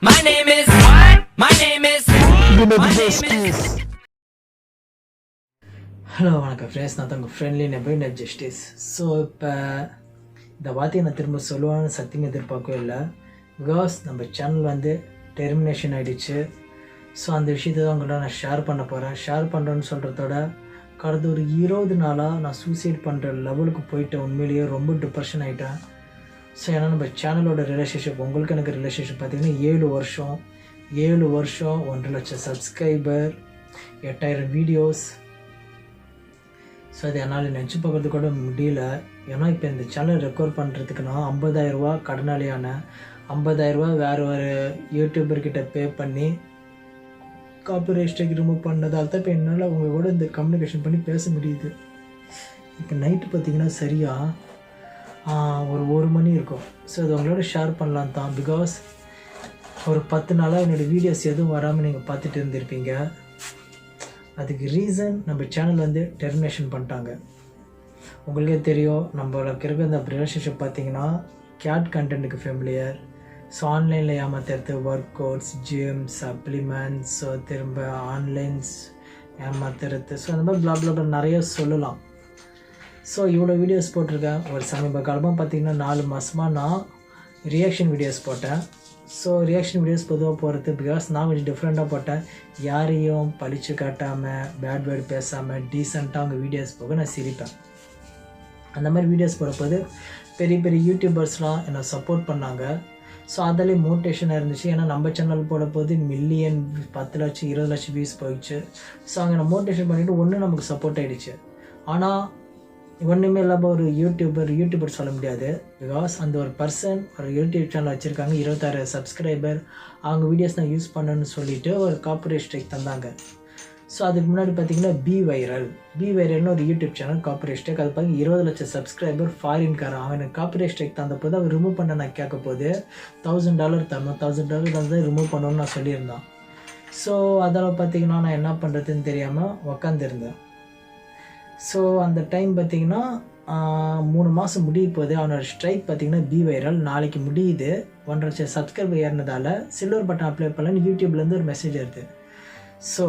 My name is. My name is. My name is. Hello வணக்கம் friends, நான் தான் உங்கள் friendly neighbour net justice. So இப்போ இந்த வார்த்தையை நான் திரும்ப சொல்லுவான்னு சத்தியம் எதிர்பார்க்கவே இல்லை. பிகாஸ் நம்ம சேனல் வந்து டெர்மினேஷன் ஆகிடுச்சு. ஸோ அந்த விஷயத்தை தான் உங்கள்கிட்ட நான் ஷேர் பண்ண போகிறேன். ஷேர் பண்ணுறேன்னு சொல்கிறதோட கடந்த ஒரு 20 நாளாக நான் சூசைட் பண்ணுற லெவலுக்கு போயிட்டேன். உண்மையிலேயே ரொம்ப டிப்ரெஷன் ஆகிட்டேன். ஸோ ஏன்னா நம்ம சேனலோட ரிலேஷன்ஷிப், உங்களுக்கு எனக்கு ரிலேஷன்ஷிப் பார்த்திங்கன்னா 7 வருஷம் 1.5 லட்சம் சப்ஸ்கிரைபர், 8000 வீடியோஸ். ஸோ அது என்னால் நினச்சி பார்க்கறது கூட முடியல. ஏன்னா இப்போ இந்த சேனல் ரெக்கார்ட் பண்ணுறதுக்கு நான் 50,000 கடனாளியான 50,000 வேறு ஒரு யூடியூபர்கிட்ட பே பண்ணி காப்பிரைட் ஸ்ட்ரைக் ரிமூவ் பண்ணதால் தான் இப்போ என்னால் அவங்க கூட இந்த கம்யூனிகேஷன் பண்ணி பேச முடியுது. இப்போ நைட்டு பார்த்திங்கன்னா சரியாக ஒரு 1 மணி இருக்கும். ஸோ அது அவங்களோட ஷேர் பண்ணலாம் தான். பிகாஸ் ஒரு 10 நாளாக என்னோடய வீடியோஸ் எதுவும் வராமல் நீங்கள் பார்த்துட்டு இருந்திருப்பீங்க. அதுக்கு ரீசன் நம்ம சேனல் வந்து டெர்மினேஷன் பண்ணிட்டாங்க. உங்களுக்கே தெரியும், நம்மளுக்கு இருக்க இந்த ரிலேஷன்ஷிப் பார்த்திங்கன்னா கேட் கண்டென்ட்டுக்கு ஃபேமிலியர். ஸோ ஆன்லைனில் ஏமாத்துறது, workouts, gym, supplements, so திரும்ப ஆன்லைன்ஸ் ஏமாத்துறது, ஸோ அந்த மாதிரி பிளாக் நிறைய சொல்லலாம். ஸோ இவ்வளோ வீடியோஸ் போட்டிருக்கேன். ஒரு சமீப காலமாக பார்த்திங்கன்னா 4 மாதமாக நான் ரியாக்ஷன் வீடியோஸ் போட்டேன். ஸோ ரியாக்ஷன் வீடியோஸ் பொதுவாக போகிறது பிகாஸ் நான் கொஞ்சம் டிஃப்ரெண்ட்டாக போட்டேன். யாரையும் பழிச்சு காட்டாமல், பேட் வேர்டு பேசாமல், டீசெண்டாக அவங்க வீடியோஸ் போக நான் சிரிப்பேன். அந்த மாதிரி வீடியோஸ் போடும்போது பெரிய பெரிய யூடியூபர்ஸ்லாம் என்னை சப்போர்ட் பண்ணாங்க. ஸோ அதிலே மோட்டிவேஷனாக இருந்துச்சு. ஏன்னா நம்ம சேனல் போடும்போது மில்லியன், 10 லட்சம், 20 லட்சம் வியூஸ் போயிடுச்சு. ஸோ அவங்க என்னை மோட்டிவேஷன் பண்ணிவிட்டு ஒன்று நமக்கு சப்போர்ட் ஆகிடுச்சு. ஆனால் ஒன்றுமே இல்லாமல் ஒரு யூடியூபர் சொல்ல முடியாது. பிகாஸ் அந்த ஒரு பர்சன் ஒரு யூடியூப் சேனல் வச்சுருக்காங்க, 26 சப்ஸ்கிரைபர், அவங்க வீடியோஸ் நான் யூஸ் பண்ணணும்னு சொல்லிவிட்டு ஒரு காப்பிரைட் ஸ்ட்ரைக் தந்தாங்க. ஸோ அதுக்கு முன்னாடி பார்த்திங்கன்னா பி வைரல்னு ஒரு யூடியூப் சேனல் காப்பிரைட் ஸ்ட்ரைக். அது பார்த்திங்கன்னா 20 லட்சம் சப்ஸ்கிரைபர், ஃபாரின்காரன். அவன் எனக்கு காப்பிரைட் ஸ்ட்ரைக் தந்த போது அவர் ரிமூவ் பண்ண நான் கேட்க போது $1000 தரணும், $1000 தான் ரிமூவ் பண்ணணும்னு நான் சொல்லியிருந்தான். ஸோ அதில் பார்த்திங்கன்னா நான் என்ன பண்ணுறதுன்னு தெரியாமல் உக்காந்துருந்தேன். ஸோ அந்த டைம் பார்த்திங்கன்னா 3 மாதம் முடிய போகுது. அவனோட ஸ்ட்ரைக் பார்த்திங்கன்னா பி வைரல் நாளைக்கு முடியுது. 1.5 லட்சம் சப்ஸ்கிரைபர் ஏறினதால் சில்வர் பட்டன் அப்ளை பண்ணலான்னு யூடியூப்லேருந்து ஒரு மெசேஜ் வருது. ஸோ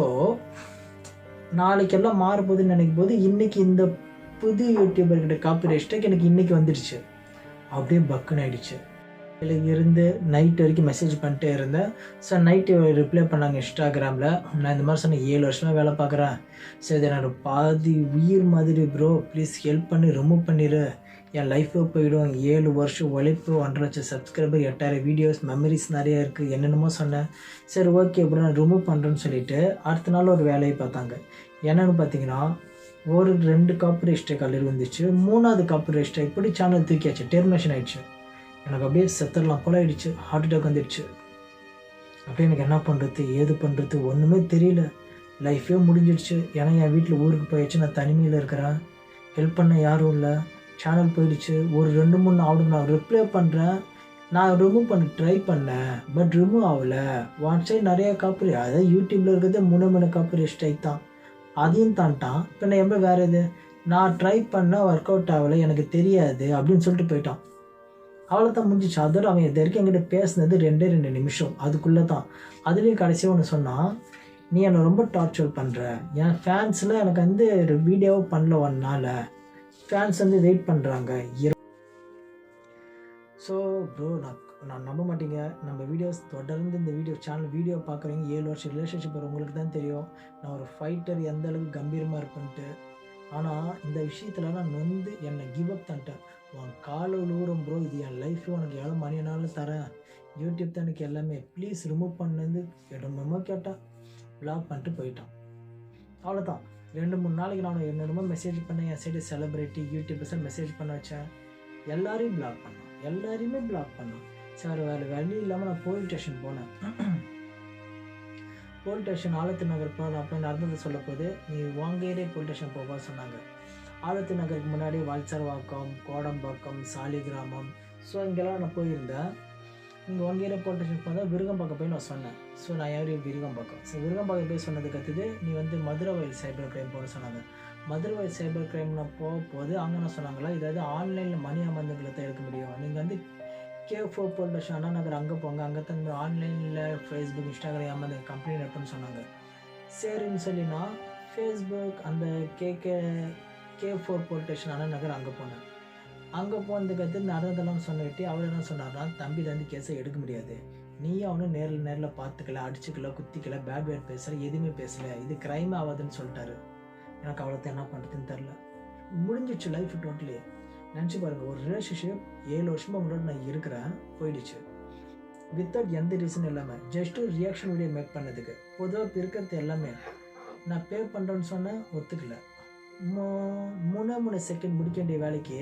நாளைக்கெல்லாம் மாறப்போகுதுன்னு நினைக்கும் போது இன்றைக்கி இந்த புது யூடியூபர்கிட்ட காப்பிரைட் ஸ்ட்ரைக் எனக்கு இன்றைக்கி வந்துடுச்சு. அப்படியே பக்குன்னு ஆகிடுச்சு. இருந்து நைட் வரைக்கும் மெசேஜ் பண்ணிட்டே இருந்தேன். ஸோ நைட்டு ரிப்ளை பண்ணாங்க இன்ஸ்டாகிராமில். நான் இந்த மாதிரி சொன்னேன், 7 வருஷமாக வேலை பார்க்குறேன். ஸோ இது என்னோட பாதி உயிர் மாதிரி ப்ரோ, ப்ளீஸ் ஹெல்ப் பண்ணி ரிமூவ் பண்ணிடு, என் லைஃபே போயிடும். 7 வருஷம் உழைப்பு, 1.5 லட்சம் சப்ஸ்கிரைபர், 8000 வீடியோஸ், மெமரிஸ் நிறையா இருக்குது, என்னென்னமோ சொன்னேன். சரி ஓகே அப்புறம் நான் ரிமூவ் பண்ணுறேன்னு சொல்லிவிட்டு அடுத்த நாள் ஒரு வேலையை பார்த்தாங்க. என்னென்னு பார்த்தீங்கன்னா ஒரு 2 காப்பிரைட் ஸ்ட்ரைக் ஆல்ரெடி வந்துச்சு. 3வது காப்பிரைட் ஸ்ட்ரைக் போட்டு சேனல் தூக்கியாச்சு, டெர்மினேஷன் ஆகிடுச்சு. எனக்கு அப்படியே செத்துடலாம் போல ஆகிடுச்சு. ஹார்ட் அட்டாக் வந்துடுச்சு. அப்படியே எனக்கு என்ன பண்ணுறது ஏது பண்ணுறது ஒன்றுமே தெரியல. லைஃபே முடிஞ்சிடுச்சு. ஏன்னா என் வீட்டில் ஊருக்கு போயிடுச்சு, நான் தனிமையில் இருக்கிறேன், ஹெல்ப் பண்ண யாரும் இல்லை, சேனல் போயிடுச்சு. ஒரு 2-3 ஆகும் நான் ரிப்ளை பண்ணுறேன். நான் ரிமூவ் பண்ண ட்ரை பண்ணேன், பட் ரிமூவ் ஆகலை. ஒன் சைடு நிறையா காப்பி, அதாவது யூடியூப்பில் இருக்கிறது 3 காப்பி ஸ்ட்ரைக் தான், அதையும் தாண்டான். இப்போ நான் எப்படி வேறு இது நான் ட்ரை பண்ணால் ஒர்க் அவுட் ஆகலை, எனக்கு தெரியாது அப்படின்னு சொல்லிட்டு போயிட்டான். அவ்வளோதான் முடிஞ்சிச்சு. அதோட அவன் இது வரைக்கும் என்கிட்ட பேசுனது 2 நிமிஷம். அதுக்குள்ளே தான் அதுலேயும் கடைசியாக ஒன்று சொன்னான், நீ என்னை ரொம்ப டார்ச்சர் பண்ணுற, என் ஃபேன்ஸில் எனக்கு வந்து வீடியோவும் பண்ணல 1 நாள், ஃபேன்ஸ் வந்து வெயிட் பண்ணுறாங்க. ஸோ ப்ரோ நான் நம்ப மாட்டீங்க, நம்ம வீடியோஸ் தொடர்ந்து இந்த சேனல் வீடியோ பார்க்குறீங்க. 7 வருஷம் ரிலேஷன்ஷிப் உங்களுக்கு தான் தெரியும் நான் ஒரு ஃபைட்டர் எந்த அளவுக்கு கம்பீரமாக இருப்பேன்ட்டு. ஆனால் இந்த விஷயத்தில் நான் நொந்து என்னை கிவ் அப் பண்ணிட்டேன். உன் காலை விழுவுறோம் ப்ரோ, இது என் லைஃப்பில் உனக்கு எவ்வளோ மணினாலும் தரேன், யூடியூப் தான் எனக்கு எல்லாமே, ப்ளீஸ் ரிமூவ் பண்ணது இடமோ கேட்டால் பிளாக் பண்ணிட்டு போயிட்டான். அவ்வளோதான். 2-3 நாளைக்கு நான் என்னென்னமோ மெசேஜ் பண்ணேன். என் சைடு செலிப்ரிட்டி யூடியூபர்ஸாக மெசேஜ் பண்ண வச்சேன். எல்லாரையும் பிளாக் பண்ணான். சார் வேறு வழி இல்லாமல் நான் போலீஸ் ஸ்டேஷன் போனேன். போலீஸ் ஸ்டேஷன் ஆலத்தி நகர் போகிறேன். அப்போ நடந்தது சொல்ல போது நீ உங்க ஏரியா போலீஸ் ஸ்டேஷன் போவா சொன்னாங்க. ஆலத்தி நகருக்கு முன்னாடி வால்சர்வாக்கம், கோடம்பாக்கம், சாலிகிராமம், ஸோ இங்கெல்லாம் நான் போயிருந்தேன். இங்கே உங்க ஏரியா போலீஸ் ஸ்டேஷன் போனால் விருகம்பாக்கம் போய் நான் சொன்னேன். ஸோ நான் யார் விருகம்பாக்கம். ஸோ விருகம்பாக்கம் போய் சொன்னது கற்றுது நீ வந்து மதுரை வயல் சைபர் கிரைம் போக சொன்னாங்க. மதுரை வயல் சைபர் கிரைம் நான் போகும்போது அங்கே என்ன சொன்னாங்களா, இதாவது ஆன்லைனில் மணி அமர்ந்துங்களை தான் எடுக்க முடியும், நீங்கள் வந்து K4 bolt station Anna Nagar அங்கே போங்க, அங்கே தான் ஆன்லைனில் ஃபேஸ்புக் இன்ஸ்டாகிராம் அந்த கம்பெனி நடத்துன்னு சொன்னாங்க. சரின்னு சொல்லி நான் ஃபேஸ்புக் அந்த K4 bolt station Anna Nagar அங்கே போனேன். அங்கே போனதுக்கு நடந்ததெல்லாம் சொன்னிட்டு அவர் என்ன சொன்னார்னா, தம்பிலேருந்து கேஸை எடுக்க முடியாது, நீயும் அவனும் நேரில் பார்த்துக்கல, அடிச்சுக்கல, குத்திக்கல, பேட் வேர்ட் பேசல, எதுவுமே பேசலை, இது க்ரைம் ஆகாதுன்னு சொல்லிட்டாரு. எனக்கு அவ்வளோதான் என்ன பண்ணுறதுன்னு தெரில. முடிஞ்சிடுச்சு லைஃப் டோட்டலி. நினச்சி பாருங்கள், ஒரு ரிலேஷன்ஷிப் 7 வருஷமாக உங்களோட நான் இருக்கிறேன், போயிடுச்சு வித்தவுட் எந்த ரீசன் இல்லாமல், ஜஸ்ட்டு ரியாக்ஷன் வீடியோ மேக் பண்ணதுக்கு. பொதுவாக இப்போ இருக்கிறது எல்லாமே நான் பே பண்ணுறேன்னு சொன்னேன், ஒத்துக்கல. 3 செகண்ட் முடிக்க வேண்டிய வேலைக்கு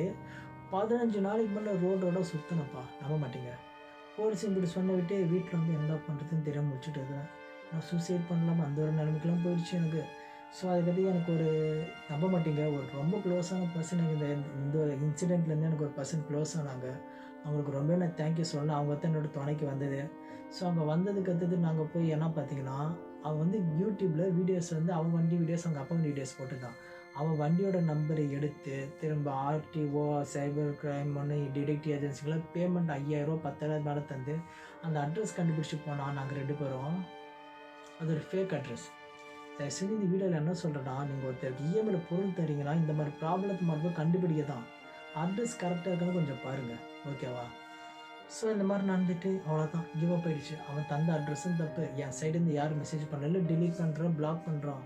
15 நாளைக்கு முன்னே ரோடோட சுற்றினப்பா, நம்ப மாட்டேங்க. போலீஸ் இப்படி சொன்ன விட்டு வீட்டில் வந்து என்ன பண்ணுறதுன்னு தெரியாமல் முடிச்சுட்டு இருக்கிறேன். நான் சூசைட் பண்ணலாமா அந்த ஒரு நிலைமைக்கெல்லாம் போயிடுச்சு எனக்கு. ஸோ அதுக்கடி எனக்கு ஒரு நம்ப மாட்டேங்க, ஒரு ரொம்ப க்ளோஸான பர்சன் எனக்கு இந்த ஒரு இன்சிடெண்ட்லேருந்து எனக்கு ஒரு பர்சன் க்ளோஸ் ஆனாங்க. அவங்களுக்கு ரொம்ப நான் தேங்க்யூ சொல்லணும். அவங்க தான் என்னோடய துணைக்கு வந்தது. ஸோ அவங்க வந்ததுக்கு அடுத்தது நாங்கள் போய் என்ன பார்த்தீங்கன்னா, அவங்க வந்து யூடியூப்பில் வீடியோஸ் வந்து அவங்க வண்டி வீடியோஸ், அவங்க அப்பா வண்டி வீடியோஸ் போட்டுருந்தான். அவன் வண்டியோட நம்பரை எடுத்து திரும்ப RTO, சைபர் கிரைம் டிடெக்டிவ் ஏஜென்சிக்கெலாம் பேமெண்ட் 5000 10,000 மேலே தந்து அந்த அட்ரஸ் கண்டுபிடிச்சி போனால் நாங்கள் 2 பேரும். அது ஒரு ஃபேக் அட்ரஸ். தயவுசெய்து இந்த வீடியோவில் என்ன சொல்கிறேன்னா, நீங்கள் ஒருத்தருக்கு இஎம்ஐயில் பொருள் தரீங்கன்னா இந்த மாதிரி ப்ராப்ளத்தை மறுபடியும் கண்டுபிடிக்க தான் அட்ரஸ் கரெக்டாக இருக்குன்னு கொஞ்சம் பாருங்கள், ஓகேவா? ஸோ இந்த மாதிரி நடந்துட்டு அவ்வளோதான், கிவ் அப் ஆகிடுச்சு. அவன் தந்த அட்ரஸும் தப்பு, என் சைடுலேருந்து யாரும் மெசேஜ் பண்ணல, டிலீட் பண்ணுறான், பிளாக் பண்ணுறான்.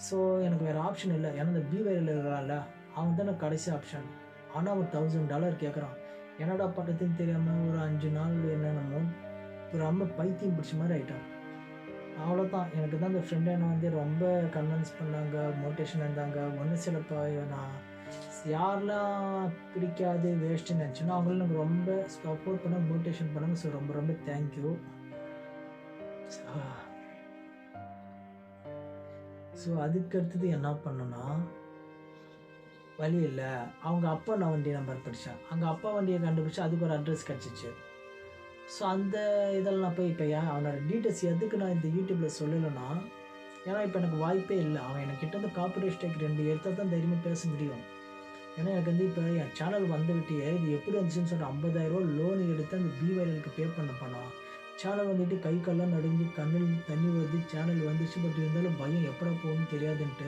ஸோ எனக்கு வேறு ஆப்ஷன் இல்லை. ஏன்னா இந்த பிவையில் இருக்கிறான்ல, அவன் தான் எனக்கு கடைசி ஆப்ஷன். ஆனால் அவன் $1000 கேட்குறான். என்னடா பண்ணுறதுன்னு தெரியாமல் ஒரு 5 நாள் என்னென்னமோ ஒரு பைத்தியம் பிடிச்ச மாதிரி ஆகிட்டான். அவ்வளோதான். எனக்கு தான் இந்த ஃப்ரெண்டு என்னை வந்து ரொம்ப கன்வின்ஸ் பண்ணாங்க, மோட்டிவேஷன் இருந்தாங்க. ஒன்று சிலப்போ நான் யாரெல்லாம் பிடிக்காது வேஸ்ட்டுன்னு நினச்சேன்னா அவங்களும் எனக்கு ரொம்ப சப்போர்ட் பண்ண, மோட்டிவேஷன் பண்ணாங்க. ஸோ ரொம்ப ரொம்ப தேங்க்யூ. ஸோ அதுக்கு அடுத்தது என்ன பண்ணோன்னா, வழி இல்லை, அவங்க அப்பா நான் வண்டி நம்பர் படித்தேன். அங்கே அப்பா வண்டியை கண்டுபிடிச்சா அதுக்கு ஒரு அட்ரஸ் கிடச்சிச்சு. ஸோ அந்த இதெல்லாம் நான் போய் இப்போ அவனோட டீட்டெயில்ஸ் எதுக்கு நான் இந்த யூடியூப்பில் சொல்லலைன்னா, ஏன்னா இப்போ எனக்கு வாய்ப்பே இல்லை. அவன் எனக்கிட்ட வந்து காப்பிரைட் ஸ்ட்ரைக் 2 எடுத்தால் தான் தைரியமாக பேச முடியும். ஏன்னா எனக்கு வந்து இப்போ என் சேனல் வந்துவிட்டே இது எப்படி வந்துச்சுன்னு சொல்லிட்டு 50,000 லோன் எடுத்து அந்த பிவைலுக்கு பே பண்ண போனால் சேனல் வந்துட்டு கை கால்லாம் நடுங்கி கண்ணில் தண்ணி வருது. சேனல் வந்துச்சு, பட் இருந்தாலும் பயம் எப்படா போகணும்னு தெரியாதுன்ட்டு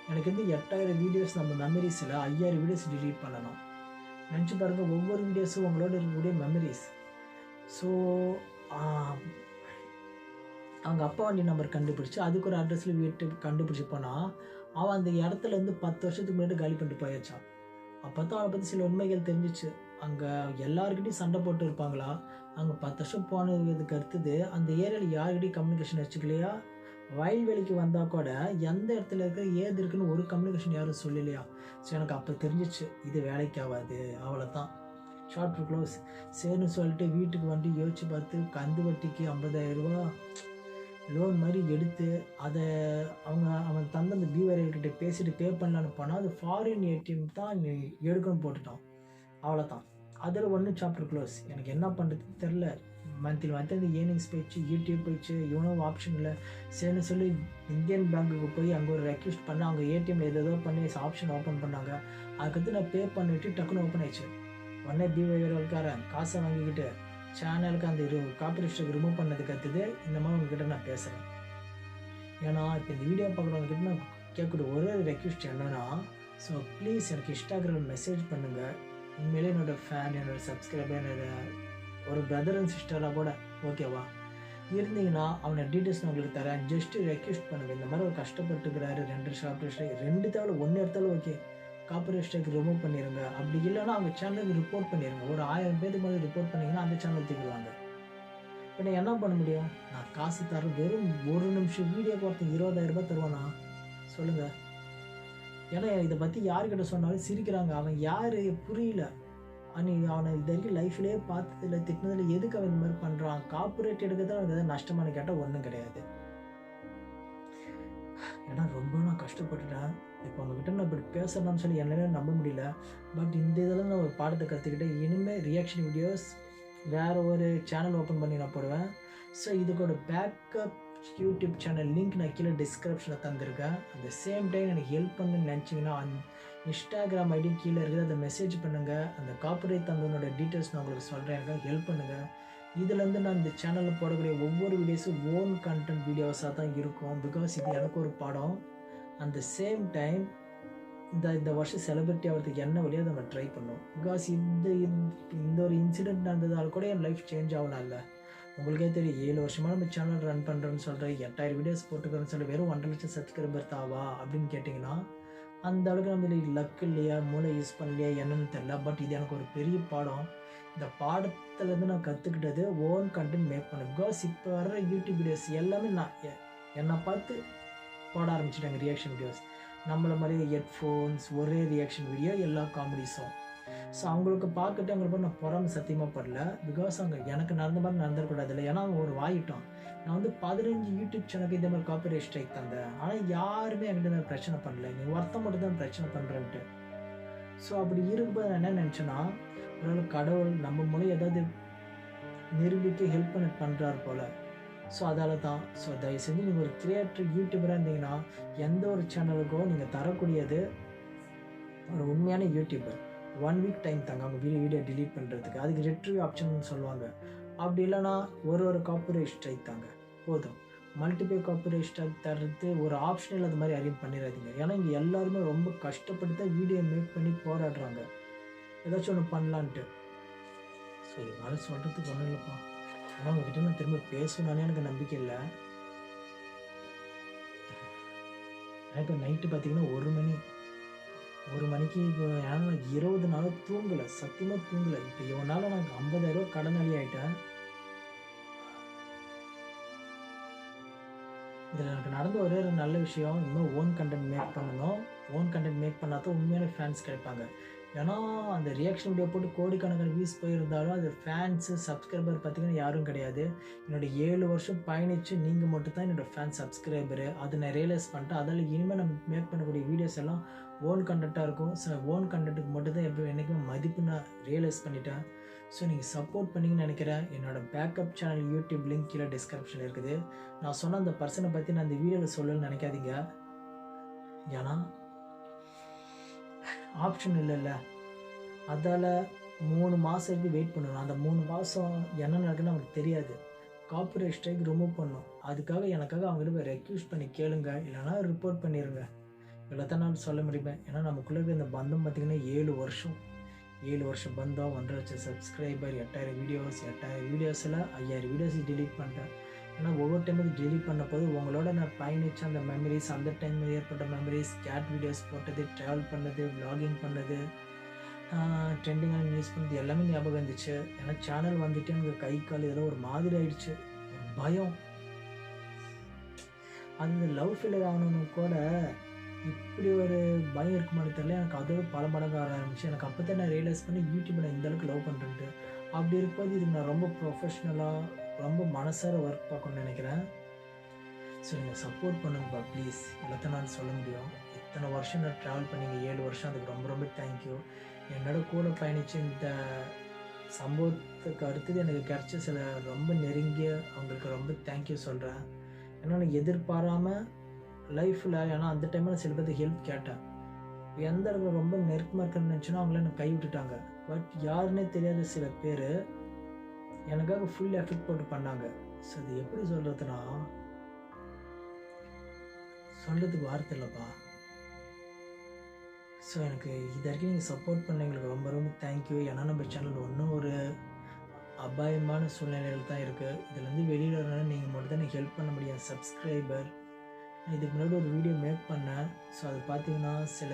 எனக்கு வந்து 8000 வீடியோஸ் நம்ம மெமரிஸில் 5000 வீடியோஸ் டிலீட் பண்ணணும். நினச்சி பாருங்கள், ஒவ்வொரு வீடியோஸும் உங்களோட இருக்கக்கூடிய மெமரிஸ். ஸோ அவங்க அப்பா வண்டி நம்பர் கண்டுபிடிச்சி அதுக்கு ஒரு அட்ரஸில் வீட்டு கண்டுபிடிச்சி போனால் அவன் அந்த இடத்துலேருந்து 10 வருஷத்துக்கு முன்னாடி காலி பண்ணிட்டு போயாச்சான். அப்போ தான் அவனை பற்றி சில உண்மைகள் தெரிஞ்சிச்சு. அங்கே எல்லாருக்கிட்டையும் சண்டை போட்டு இருப்பாங்களா, அங்கே 10 வருஷம் போனதுக்கு அடுத்தது அந்த ஏரியாவில் யாருக்கிட்டையும் கம்யூனிகேஷன் வச்சுக்கலையா, வயல்வெளிக்கு வந்தால் கூட எந்த இடத்துல இருக்க ஏது இருக்குன்னு ஒரு கம்யூனிகேஷன் யாரும் சொல்லலையா. ஸோ எனக்கு அப்போ தெரிஞ்சிச்சு இது வேலைக்கு ஆகாது, அவ்வளோதான், ஷார்ட் க்ளோஸ். சரின்னு சொல்லிட்டு வீட்டுக்கு வந்து யோசிச்சு பார்த்து கந்து வட்டிக்கு 50,000 லோன் மாதிரி எடுத்து அதை அவன் தந்த அந்த பிவைல்கிட்ட பேசிட்டு பே பண்ணலான்னு போனால் அது ஃபாரின் ஏடிஎம் தான் எடுக்கணும்னு போட்டுட்டான். அவ்வளோதான், அதில் ஒன்றும் சாப்டர் க்ளோஸ். எனக்கு என்ன பண்ணுறதுன்னு தெரில. மந்த்லி அந்த ஏர்னிங்ஸ் போயிடுச்சு, யூடியூப் போயிடுச்சு, இவனும் ஆப்ஷன் இல்லை. சரின்னு சொல்லி இந்தியன் பேங்க்குக்கு போய் அங்கே ஒரு ரெக்வஸ்ட் பண்ண, அவங்க ஏடிஎம்மில் ஏதோ பண்ணி ஆப்ஷன் ஓப்பன் பண்ணாங்க. அதுக்கடுத்து நான் பே பண்ணிவிட்டு டக்குன்னு ஓப்பன் ஆயிடுச்சு. உடனே பிவைக்காரன் காசை வாங்கிக்கிட்டு சேனலுக்கு அந்த காப்பிரைட் ஸ்ட்ரைக் ரிமூவ் பண்ணதுக்கு அடுத்தது இந்த மாதிரி உங்ககிட்ட நான் பேசுகிறேன். ஏன்னா இப்போ இந்த வீடியோ பார்க்குறவங்ககிட்ட நான் கேட்கக்கூடிய ஒரே ரெக்வஸ்ட் என்னென்னா, ஸோ ப்ளீஸ் எனக்கு இன்ஸ்டாகிராம் மெசேஜ் பண்ணுங்கள். உண்மையிலே என்னோடய ஃபேன், என்னோடய சப்ஸ்கிரைபர், என்னோட ஒரு பிரதர் அண்ட் சிஸ்டராக கூட ஓகேவா இருந்தீங்கன்னா அவனை டீட்டெயில்ஸ் நான் உங்களுக்கு தரேன். ஜஸ்ட்டு ரெக்வஸ்ட் பண்ணுங்கள். இந்த மாதிரி ஒரு கஷ்டப்பட்டுக்கிறாரு, 2 காப்பிரைட் ஸ்ட்ரைக் 2 தேவை 1 எடுத்தாலும் ஓகே, காப்பிரைட் ஸ்ட்ரைக் ரிமூவ் பண்ணிடுங்க. அப்படி இல்லைன்னா அவங்க சேனலுக்கு ரிப்போர்ட் பண்ணிடுங்க. ஒரு 1000 பேருக்கு மேலே ரிப்போர்ட் பண்ணிங்கன்னா அந்த சேனல் தூக்கிடுவாங்க. இப்போ நான் என்ன பண்ண முடியும்? நான் காசு தர வெறும் 1 நிமிஷம் வீடியோ பார்த்து 20,000 தருவானா சொல்லுங்கள். ஏன்னா இதை பற்றி யாருக்கிட்ட சொன்னாலும் சிரிக்கிறாங்க. அவன் யார் புரியல. அவனை இது வரைக்கும் லைஃப்லேயே பார்த்ததில்ல, திட்டினதில் எதுக்கு அவன் இந்த மாதிரி பண்ணுறான்? காப்பிரைட் எடுக்கிறதா அவனுக்கு எதாவது நஷ்டமானு கேட்டால் ஒன்றும் கிடையாது. ஏன்னா ரொம்ப நான் கஷ்டப்பட்டுட்டேன். இப்போ அவங்ககிட்ட நான் இப்படி பேசுகிறேன்னு சொல்லி என்னாலே நம்ப முடியல. பட் இந்த இதெல்லாம் நான் ஒரு பாடத்தை கற்றுக்கிட்டேன். இனிமேல் ரியாக்ஷன் வீடியோஸ் வேறு ஒரு சேனல் ஓப்பன் பண்ணி நான் போடுவேன். ஸோ இதுக்கோட பேக்கப் யூடியூப் சேனல் லிங்க் நான் கீழே டிஸ்கிரிப்ஷனில் தந்திருக்கேன். அந்த சேம் டைம் எனக்கு ஹெல்ப் பண்ணுன்னு நினச்சிங்கன்னா இன்ஸ்டாகிராம் ஐடி கீழே இருக்குது, அதை மெசேஜ் பண்ணுங்கள். அந்த காப்பிரைட் தந்தவனோட டீட்டெயில்ஸ் நான் உங்களுக்கு சொல்கிறேன், எனக்கு ஹெல்ப் பண்ணுங்கள். இதுலேருந்து நான் இந்த சேனலில் போடக்கூடிய ஒவ்வொரு வீடியோஸும் ஓன் கண்டென்ட் வீடியோஸாக தான் இருக்கும். பிகாஸ் இது எனக்கு ஒரு படம். அந்த சேம் டைம் இந்த வருஷம் செலிப்ரிட்டி ஆகிறதுக்கு என்ன வழியோ அதை நம்ம ட்ரை பண்ணோம். பிகாஸ் இந்த ஒரு இன்சிடெண்ட் நடந்ததால் கூட என் லைஃப் சேஞ்ச் ஆகலாம் இல்லை. உங்களுக்கே தெரியும், 7 வருஷமாக நம்ம சேனல் ரன் பண்ணுறேன்னு சொல்கிறேன், 8000 வீடியோஸ் போட்டுக்கிறேன்னு சொல்லி வெறும் 1.5 லட்சம் சப்ஸ்கிரைபர் தாவா அப்படின்னு கேட்டிங்கன்னா அந்த அளவுக்கு நம்ம லக் இல்லையா, மூளை யூஸ் பண்ணலையா என்னன்னு தெரில. பட் இது எனக்கு ஒரு பெரிய பாடம். இந்த பாடத்துலேருந்து நான் கற்றுக்கிட்டது ஓன் கண்டென்ட் மேக் பண்ணேன். பிகாஸ் இப்போ வர்ற யூடியூப் வீடியோஸ் எல்லாமே நான் என்னை பார்த்து போட ஆரம்பிச்சிட்டாங்க ரியாக்ஷன் வீடியோஸ். நம்மளை மாதிரி ஹெட்ஃபோன்ஸ், ஒரே ரியாக்ஷன் வீடியோ, எல்லா காமெடிஸும். ஸோ அவங்களுக்கு பார்த்துட்டு அவங்களுக்கு நான் பொறாமை சத்தியமாக படல. பிகாஸ் அவங்க எனக்கு நடந்த மாதிரி நடந்துடக்கூடாது இல்லை. ஏன்னா அவங்க ஒரு வாயிட்டோம். நான் வந்து 15 யூடியூப் சேனலுக்கு இதே மாதிரி காப்பிரைட் ஸ்ட்ரைக் தந்தேன். ஆனால் யாருமே என்கிட்ட நான் பிரச்சனை பண்ணல. நீ ஒருத்தன் மட்டும் தான் பிரச்சனை பண்ணுறேன்ட்டு. ஸோ அப்படி இருக்கும்போது நான் என்ன நினச்சேன்னா, ஒரு கடவுள் நம்ம மூலம் ஏதாவது நிரூபிக்க ஹெல்ப் பண்ணுறாரு போல். ஸோ அதால் தான். ஸோ தயவு செஞ்சு நீங்கள் ஒரு கிரியேட்டர் யூடியூபராக இருந்தீங்கன்னா எந்த ஒரு சேனலுக்கோ நீங்கள் தரக்கூடியது ஒரு உண்மையான யூடியூபர் 1 வீக் டைம் தாங்க அவங்க வீடியோ டிலீட் பண்ணுறதுக்கு. அதுக்கு ரெட்ரிவ் ஆப்ஷன் சொல்லுவாங்க. அப்படி இல்லைனா ஒரு காப்பிரைட் ஸ்ட்ரைக் தாங்க போதும். மல்டிபிள் காப்பிரைட் ஸ்ட்ரைக் தர்றது ஒரு ஆப்ஷனல் அது மாதிரி அரேஞ்ச் பண்ணிடாதீங்க. ஏன்னா இங்கே எல்லாருமே ரொம்ப கஷ்டப்பட்டு தான் வீடியோ மேக் பண்ணி போராடுறாங்க ஏதாச்சும் ஒன்று பண்ணலான்ட்டு. ஸோ இதனால் சொல்கிறதுக்கு ஒன்றும் இல்லைப்பா. ஆனால் உங்ககிட்ட நான் திரும்ப பேசணும்னாலே எனக்கு நம்பிக்கை இல்லை. இப்போ நைட்டு பார்த்தீங்கன்னா 1 மணிக்கு இப்போ ஏன்னா நான் 20 நாள் தூங்கலை, சத்தியமாக தூங்கலை. இப்போ இவனால் நான் 50,000 கடனாளி ஆகிட்டேன். இதில் எனக்கு நடந்த ஒரே ஒரு நல்ல விஷயம், இன்னும் ஓன் கண்டென்ட் மேக் பண்ணணும். ஓன் கண்டென்ட் மேக் பண்ணால் தான் உண்மையான ஃபேன்ஸ் கிடைப்பாங்க. ஏன்னா அந்த ரியாக்ஷன் வீடியோ போட்டு கோடிக்கணக்கான வியூஸ் போயிருந்தாலும் அது ஃபேன்ஸு சப்ஸ்கிரைபர் பார்த்திங்கன்னா யாரும் கிடையாது. என்னோடய 7 வருஷம் பயணித்து நீங்கள் மட்டும் தான் என்னோடய ஃபேன் சப்ஸ்கிரைபரு. அதை நான் ரியலைஸ் பண்ணிட்டேன். அதில் இனிமேல் நம்ம மேக் பண்ணக்கூடிய வீடியோஸ் எல்லாம் ஓன் கண்டென்ட்டாக இருக்கும். ஸோ ஓன் கண்டென்ட்டுக்கு மட்டும் தான் எப்போ என்றைக்குமே மதிப்பு நான் ரியலைஸ் பண்ணிட்டேன். ஸோ நீங்கள் சப்போர்ட் பண்ணிங்கன்னு நினைக்கிறேன். என்னோடய பேக்கப் சேனல் யூடியூப் லிங்க் கீழே டிஸ்கிரிப்ஷன் இருக்குது. நான் சொன்ன அந்த பர்சனை பற்றி நான் இந்த வீடியோவில் சொல்லணும்னு நினைக்காதீங்க. ஏன்னா ஆப்ஷன் இல்லைல்ல. அதால் 3 மாதம் வரைக்கும் வெயிட் பண்ணணும். அந்த 3 மாதம் என்ன நடக்குன்னு அவங்களுக்கு தெரியாது. காப்பிரைட் ஸ்ட்ரைக் ரிமூவ் பண்ணணும். அதுக்காக எனக்காக அவங்ககிட்ட போய் ரெக்யூஸ்ட் பண்ணி கேளுங்க, இல்லைனா ரிப்போர்ட் பண்ணிடுங்க. இவ்வளோத்தான் நான் சொல்ல முடியுமே. ஏன்னா நமக்குள்ளே இருக்க இந்த பந்தம் பார்த்திங்கன்னா 7 வருஷம் பந்தம், 1.5 லட்சம் சப்ஸ்கிரைபர், 8000 வீடியோஸில் 5000 வீடியோஸ் டிலீட் பண்ணிட்டேன். ஏன்னா ஒவ்வொரு டைமும் டிலீட் பண்ண போது உங்களோட நான் பயணித்த அந்த மெமரிஸ், அந்த டைமில் ஏற்பட்ட மெமரிஸ், கேட் வீடியோஸ் போட்டது, ட்ராவல் பண்ணது, விலாகிங் பண்ணது, ட்ரெண்டிங்கான நியூஸ் பண்ணது எல்லாமே ஞாபகம் இருந்துச்சு. ஏன்னா சேனல் வந்துட்டு எனக்கு கை கால் இதெல்லாம் ஒரு மாதிரி ஆயிடுச்சு. பயம். அந்த லவ் ஃபெயிலியர் ஆகணும்னு கூட இப்படி ஒரு பயம் இருக்குமான்னு தெரியல. எனக்கு அதோட பல மடங்கு ஆரம்பிச்சு. எனக்கு அப்போ தான் நான் ரியலைஸ் பண்ணி யூடியூப் நான் இந்தளவுக்கு லவ் பண்ணுறேன்ட்டு. அப்படி இருக்கும்போது இதுக்கு நான் ரொம்ப ப்ரொஃபஷ்னலாக ரொம்ப மனசார ஒர்க் பார்க்கணும்னு நினைக்கிறேன். ஸோ நீங்கள் சப்போர்ட் பண்ணுங்கப்பா ப்ளீஸ். எல்லாத்தையும் நான் சொல்ல முடியும். இத்தனை வருஷம் நான் ட்ராவல் பண்ணிங்க, 7 வருஷம். அதுக்கு ரொம்ப ரொம்ப தேங்க்யூ. என்னோட கூட பயணித்து இந்த சம்பவத்துக்கு அடுத்தது எனக்கு கிடச்ச சில ரொம்ப நெருங்கிய அவங்களுக்கு ரொம்ப தேங்க்யூ சொல்கிறேன். ஏன்னா நான் எதிர்பாராமல் லைஃப்பில், ஏன்னா அந்த டைமில் சில பேருக்கு ஹெல்ப் கேட்டேன். எந்த அளவுக்கு ரொம்ப நெருக்கமாக இருக்குன்னு நினச்சோன்னா அவங்கள என்னை கை விட்டுட்டாங்க. பட் யாருன்னே தெரியாத சில பேர் எனக்காக ஃபுல் எஃபெக்ட் போட்டு பண்ணாங்க. ஸோ அது எப்படி சொல்கிறதுனா சொல்கிறதுக்கு வார்த்தை இல்லைப்பா. ஸோ எனக்கு இது வரைக்கும் நீங்கள் சப்போர்ட் பண்ண எங்களுக்கு ரொம்ப ரொம்ப தேங்க்யூ. ஏன்னா நம்ம சேனல் ஒன்றும் ஒரு அபாயமான சூழ்நிலையில் தான் இருக்குது. இதுலேருந்து வெளியில் வரணும்னா நீங்கள் மட்டும் தான் எனக்கு ஹெல்ப் பண்ண முடியும். சப்ஸ்கிரைபர் இதுக்கு முன்னாடி ஒரு வீடியோ மேக் பண்ணேன். ஸோ அது பார்த்தீங்கன்னா சில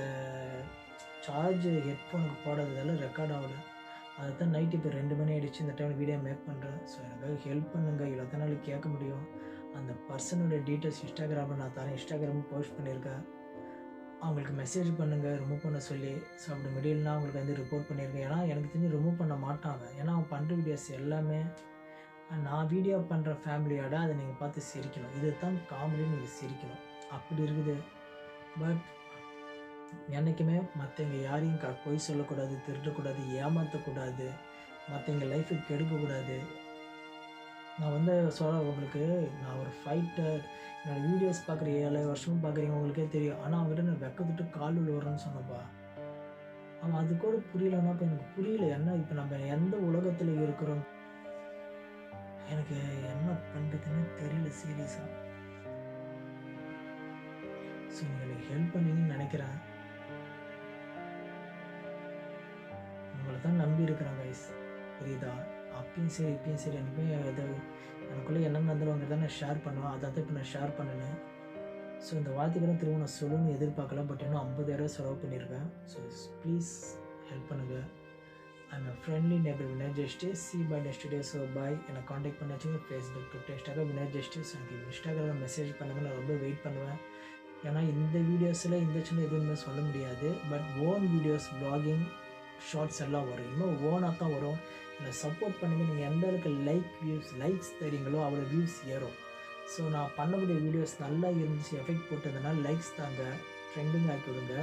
சார்ஜ் ஹெட்ஃபோனுக்கு போடாததால் ரெக்கார்ட் ஆகலை. அதை தான் நைட்டு இப்போ 2 மணி ஆகிடுச்சு. இந்த டைமில் வீடியோ மேக் பண்ணுறேன். ஸோ எனக்காக ஹெல்ப் பண்ணுங்கள். இவ்வளோ நாள் கேட்க முடியும். அந்த பர்சனோட டீட்டெயில்ஸ் இன்ஸ்டாகிராமில் நான் தரேன். இன்ஸ்டாகிராமில் போஸ்ட் பண்ணியிருக்கேன். அவங்களுக்கு மெசேஜ் பண்ணுங்கள் ரிமூவ் பண்ண சொல்லி. ஸோ அப்படி மிடில்னால் அவங்களுக்கு வந்து ரிப்போர்ட் பண்ணியிருக்கேன். ஏன்னா எனக்கு தெரிஞ்சு ரிமூவ் பண்ண மாட்டாங்க. ஏன்னா அவங்க பண்ணுற வீடியோஸ் எல்லாமே நான் வீடியோ பண்ணுற ஃபேமிலியோட அதை நீங்கள் பார்த்து சிரிக்கணும். இது தான் காமெடி, நீங்கள் சிரிக்கணும். அப்படி இருக்குது. பட் என்றைக்குமே மற்றவங்க யாரையும் பொய் சொல்லக்கூடாது, திருடக்கூடாது, ஏமாற்றக்கூடாது, மற்றவங்க லைஃபுக்கு கெடுக்கக்கூடாது. நான் வந்து உங்களுக்கு நான் ஒரு ஃபைட்டர். என்னோடய வீடியோஸ் பார்க்குற 7 வருஷமும் பார்க்குறீங்க, உங்களுக்கே தெரியும். ஆனால் அவங்ககிட்ட நான் வெக்கத்துட்டு கால் விழுவுறேன்னு சொன்னப்பா. அவன் அது கூட புரியலன்னா இப்போ எனக்கு புரியல. என்ன இப்போ நம்ம எந்த உலகத்தில் இருக்கிறோம், எனக்கு என்ன பண்ணுறதுன்னு தெரியல சீரியஸாக. ஸோ நீங்கள் எனக்கு ஹெல்ப் பண்ணீங்கன்னு நினைக்கிறேன். உங்களை தான் நம்பி இருக்கிறேன் கைஸ், புரியுதா? அப்பயும் சரி இப்பயும் சரி எனக்குமே ஏதாவது எனக்குள்ளே என்ன நடந்தாலும் அவங்க தான் நான் ஷேர் பண்ணுவேன். அதை தான் இப்போ நான் ஷேர் பண்ணினேன். ஸோ இந்த வார்த்தைகளும் திரும்ப நான் சொல்லணும்னு எதிர்பார்க்கல, பட் இன்னும் 50,000 செலவு பண்ணியிருக்கேன். ஸோ ப்ளீஸ் ஹெல்ப் பண்ணுங்கள். I'm a friendly neighbour Winner Justice. See by next day. So bye. என்னை காண்டாக்ட் பண்ண வச்சுங்க Facebook, Twitter, Instagram Winner Justice. எனக்கு இன்ஸ்டாகிராமில் மெசேஜ் பண்ணுங்கள், நான் ரொம்ப வெயிட் பண்ணுவேன். ஏன்னா இந்த வீடியோஸில் இந்த சின்ன எதுவுமே சொல்ல முடியாது, but own videos blogging shorts எல்லாம் வரும். இன்னும் ஓனாக தான் வரும். என்னை சப்போர்ட் பண்ணுங்கள். நீங்கள் எந்த அளவுக்கு லைக்ஸ் தரீங்களோ அவ்வளோ வியூஸ் ஏறும். ஸோ நான் பண்ணக்கூடிய வீடியோஸ் நல்லா இருந்துச்சு, எஃபெக்ட் போட்டதுனால லைக்ஸ் தாங்க, ட்ரெண்டிங் ஆக்கி விடுங்க,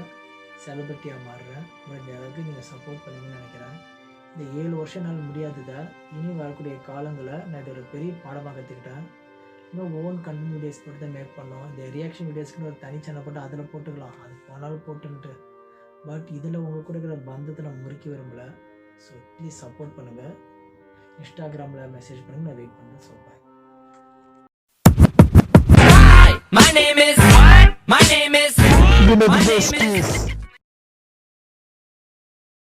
செலிபிரிட்டியாக மாறுறேன். முடிஞ்ச அளவுக்கு நீங்கள் சப்போர்ட் பண்ணுங்கன்னு நினைக்கிறேன். இந்த 7 வருஷம் நாள் முடியாததை இனி வரக்கூடிய காலங்களில் நான் இது ஒரு பெரிய பாடமாக கற்றுக்கிட்டேன். இன்னும் ஓன் கண்டென்ட் வீடியோஸ் போட்டு தான் மேக் பண்ணோம். இந்த ரியாக்ஷன் வீடியோஸ்க்குன்னு ஒரு தனி சேனல் போட்டு அதில் போட்டுக்கலாம், அது போனாலும் போட்டுன்ட்டு. பட் இதில் உங்கள் கூட இருக்கிற பந்தத்தை நான் முறிக்க விரும்பலை. ஸோ ப்ளீஸ் சப்போர்ட் பண்ணுங்கள். இன்ஸ்டாகிராமில் மெசேஜ் பண்ணுங்கள், நான் வெயிட் பண்ணுறேன். So bye. My name is. My name is. My name is.